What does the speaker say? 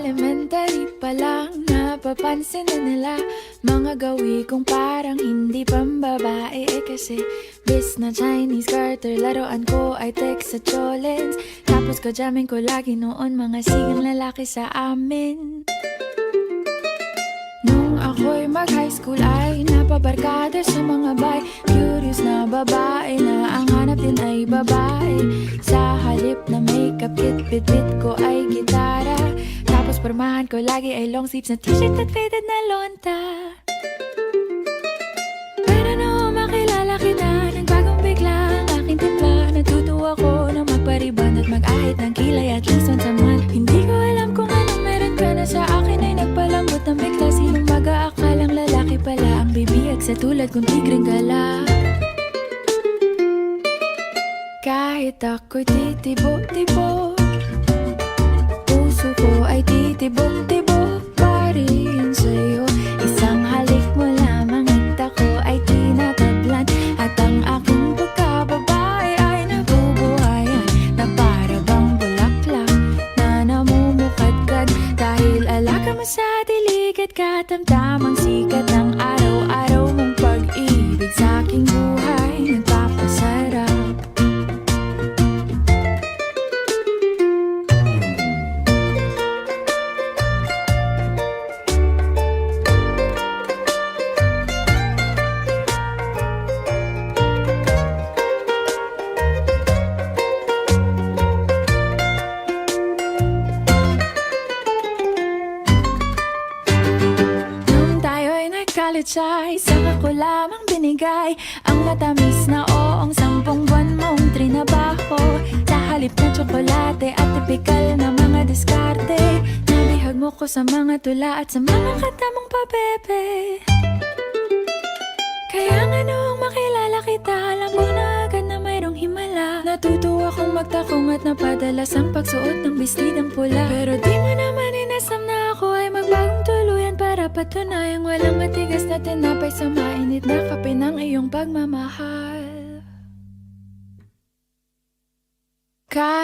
elementary pa lang, napapansin na nila mga gawi kong parang hindi pambabae. Kasi bis na Chinese Carter, laruan ko ay text sa cholens. Tapos ko jamming ko lagi noon mga sigang lalaki sa amin. Nung ako'y mag-high school ay napabarkada sa mga bay. Curious na babae na ang hanap din ay babae. Sa halip na makeup kit, bit-bit ko ay gitara. Tapos pormahan ko lagi ay long sleeves na t-shirt at faded na lonta. Pero nung makilala kita, nagbagong bigla ang aking timpla. Natutuwa ko na magpariban at mag-ahit ng kilay at least once a month. Hindi ko alam kung anong meron ka na sa akin ay nagpalambot ng bigla. Sinong mag-aakalang lalaki pala ang bibiyag sa tulad kong tigreng gala. Kahit ako'y titibo-tibo, puso ko ay titibok-tibok pa rin sa'yo. Isang halik mo lamang at ako ay tinatablan. At ang aking pagkababae ay nabubuhayan na para bang bulaklak na namumukadkad. Dahil alaga mo sa dilig at katamtamang sikat ng araw-araw mong pag-ibig sa aking buhay nagpapasarap. College ay saka ko lamang binigay ang matamis na oong 10 buwan mong trinabaho. Sa halip na tsokolate at tipikal na mga diskarte, nabihag mo ko sa mga tula at sa mga katamong pabebe. Kaya nga noong makilala kita, alam ko na agad na mayroong himala. Natutuwa kong magtakong at napadalas ang pagsuot ng bestidang pula. Pero di mo naman inasam na ako ay magbagong tuluyan para patunayang walang matigas na tinapay sa mainit na kape ng iyong pagmamahal.